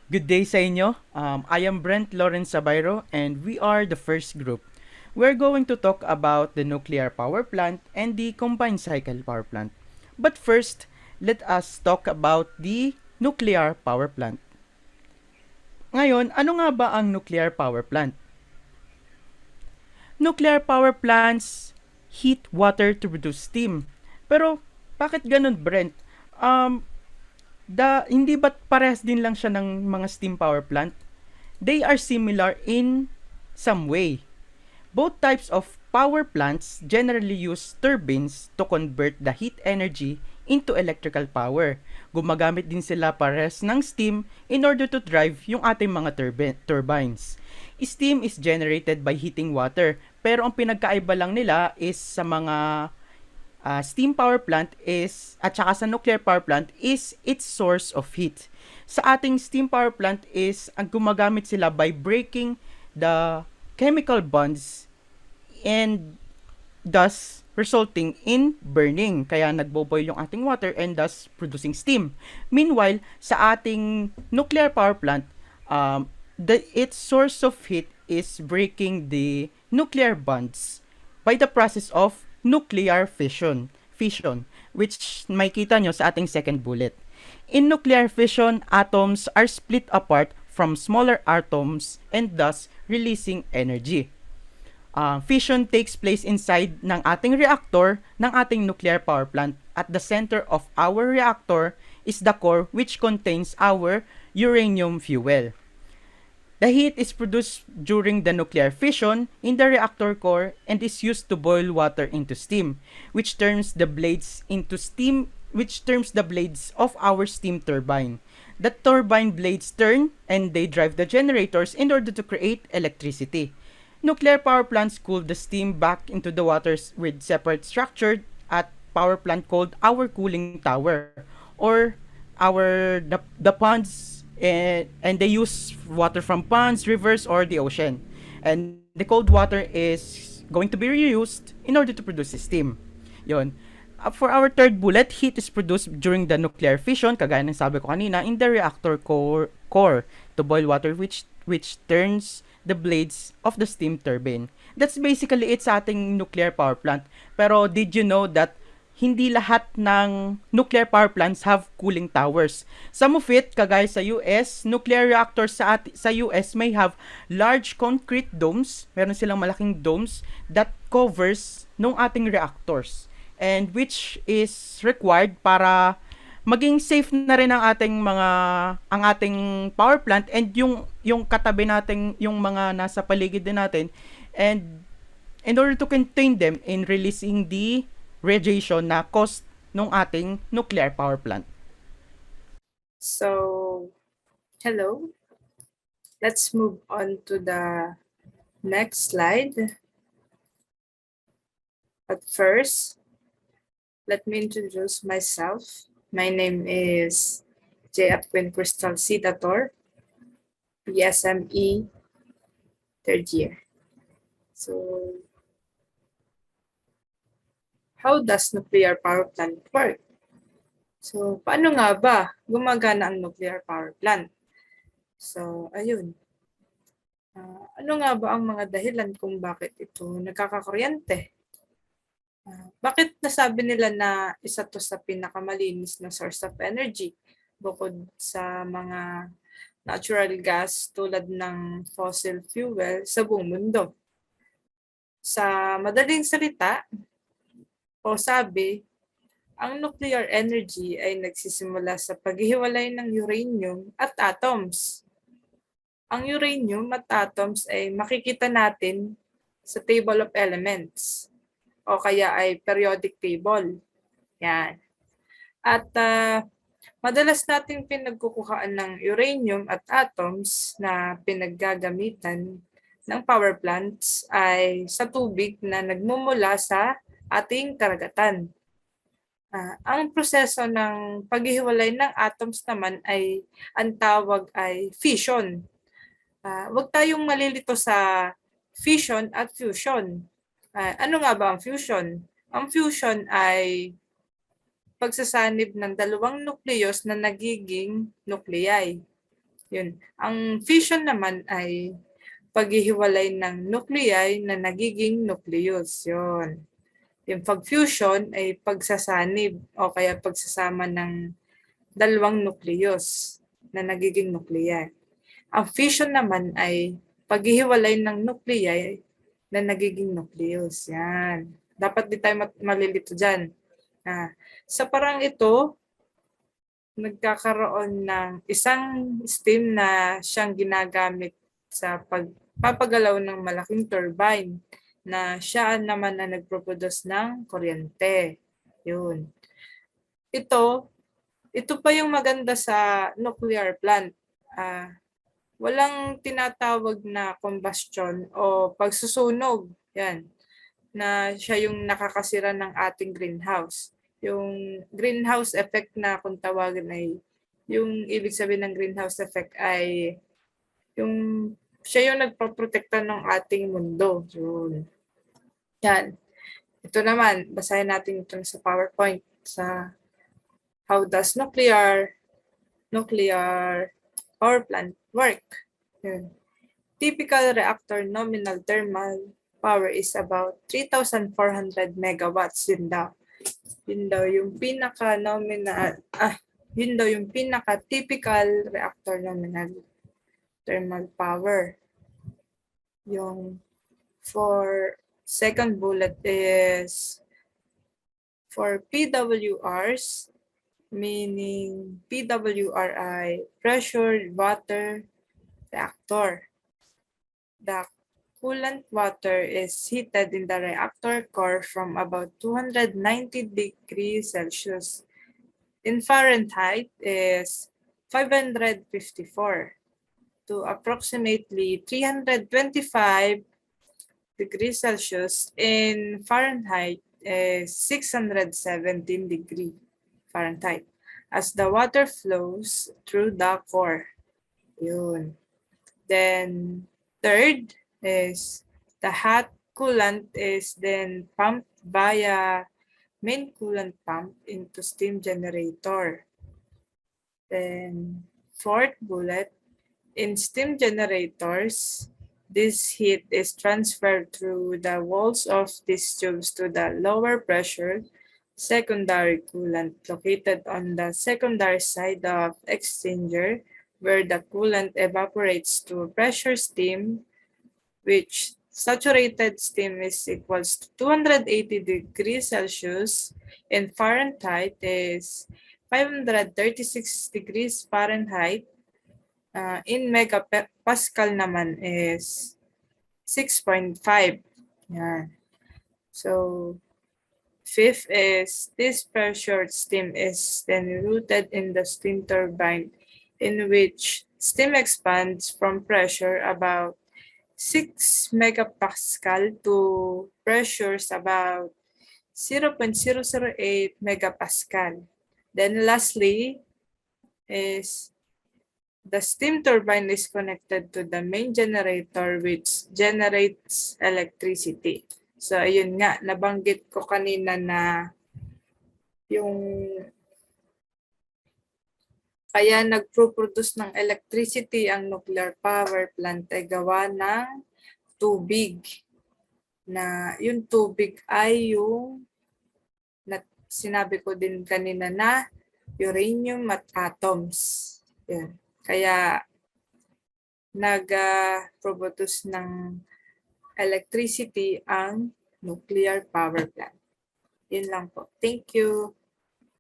Good day sa inyo. I am Brent Lawrence Sabayro and we are the first group. We're going to talk about the nuclear power plant and the combined cycle power plant. But first, let us talk about the nuclear power plant. Ngayon, ano nga ba ang nuclear power plant? Nuclear power plants heat water to produce steam. Pero, bakit ganun, Brent? Um, hindi ba parehas din lang siya ng mga steam power plant? They are similar in some way. Both types of power plants generally use turbines to convert the heat energy into electrical power. Gumagamit din sila pares ng steam in order to drive yung ating mga turbines. Steam is generated by heating water, pero ang pinagkaiba lang nila is sa mga steam power plant is at saka sa nuclear power plant is its source of heat. Sa ating steam power plant is ang gumagamit sila by breaking the chemical bonds and thus resulting in burning. Kaya nagbo-boil yung ating water and thus producing steam. Meanwhile, sa ating nuclear power plant, its source of heat is breaking the nuclear bonds by the process of nuclear fission, which makita nyo sa ating second bullet. In nuclear fission, atoms are split apart from smaller atoms and thus releasing energy. Fission takes place inside ng ating reactor ng ating nuclear power plant. At the center of our reactor is the core which contains our uranium fuel. The heat is produced during the nuclear fission in the reactor core and is used to boil water into steam, which turns the blades of our steam turbine. The turbine blades turn and they drive the generators in order to create electricity. Nuclear power plants cool the steam back into the waters with separate structure at power plant called our cooling tower or the ponds, and they use water from ponds, rivers, or the ocean. And the cold water is going to be reused in order to produce steam. Yon. For our third bullet, heat is produced during the nuclear fission, kagaya ng sabi ko kanina, in the reactor core to boil water which turns the blades of the steam turbine. That's basically it sa ating nuclear power plant. Pero did you know that hindi lahat ng nuclear power plants have cooling towers? Some of it, kagaya sa US, nuclear reactors sa US may have large concrete domes. Meron silang malaking domes that covers nung ating reactors. And which is required para maging safe na rin ang ating power plant and yung katabi nating yung mga nasa paligid din natin, and in order to contain them in releasing the radiation na caused nung ating nuclear power plant. So, hello. Let's move on to the next slide. But first, let me introduce myself. My name is J. Apwin Crystal Cidator, PSME, third year. So, how does nuclear power plant work? So, paano nga ba gumagana ang nuclear power plant? So, ayun. Ano nga ba ang mga dahilan kung bakit ito nagkakakuryente? Bakit nasabi nila na isa to sa pinakamalinis na source of energy bukod sa mga natural gas tulad ng fossil fuel sa buong mundo? Sa madaling salita o sabi, ang nuclear energy ay nagsisimula sa paghihiwalay ng uranium at atoms. Ang uranium at atoms ay makikita natin sa table of elements o kaya ay periodic table. Yan. At madalas nating pinagkukuhaan ng uranium at atoms na pinaggagamitan ng power plants ay sa tubig na nagmumula sa ating karagatan. Ang proseso ng paghihiwalay ng atoms naman ay ang tawag ay fission. Huwag tayong malilito sa fission at fusion. Ano nga ba ang fusion? Ang fusion ay pagsasanib ng dalawang nukleus na nagiging nuclei. Yun. Ang fission naman ay paghihiwalay ng nuclei na nagiging nucleus. Yun. Yung pag-fusion ay pagsasanib o kaya pagsasama ng dalawang nucleus na nagiging nuclei. Ang fission naman ay paghihiwalay ng nuclei na nagiging nucleus. Yan. Dapat di tayo malilito dyan. Sa parang ito, nagkakaroon ng isang steam na siyang ginagamit sa pagpapagalaw ng malaking turbine na siya naman na nagproproduce ng kuryente. Yun. Ito pa yung maganda sa nuclear plant. Walang tinatawag na combustion o pagsusunog. Yan. Na siya yung nakakasira ng ating greenhouse. Yung greenhouse effect na kung tawagin ay, yung ibig sabihin ng greenhouse effect ay yung siya yung nagpaprotekta ng ating mundo. Yun. Yan. Ito naman, basahin natin ito sa PowerPoint sa how does nuclear power plant work. Yun. Typical reactor nominal thermal power is about 3,400 megawatts. Yun daw yung pinaka-nominal, yun daw yung pinaka-typical reactor nominal thermal power. Yung for second bullet is for PWRs, meaning PWRI, pressured water reactor. The coolant water is heated in the reactor core from about 290 degrees Celsius. In Fahrenheit is 554 to approximately 325 degrees Celsius. In Fahrenheit is 617 degrees Fahrenheit as the water flows through the core. Yun. Then third is the hot coolant is then pumped via main coolant pump into steam generator. Then fourth bullet, in steam generators, this heat is transferred through the walls of these tubes to the lower pressure secondary coolant located on the secondary side of exchanger, where the coolant evaporates to pressure steam, which saturated steam is equals to 280 degrees Celsius, and Fahrenheit is 536 degrees Fahrenheit. In megapascal naman is 6.5. Yan. So, fifth is this pressured steam is then routed in the steam turbine, in which steam expands from pressure about 6 megapascal to pressures about 0.008 megapascal. Then lastly is the steam turbine is connected to the main generator which generates electricity. So ayun nga, nabanggit ko kanina na yung kaya nagpo-produce ng electricity ang nuclear power plant ay gawa ng tubig. Na yung tubig ay yung sinabi ko din kanina na uranium at atoms. Yan. Kaya nag-produce ng electricity ang nuclear power plant. Yun lang po. Thank you.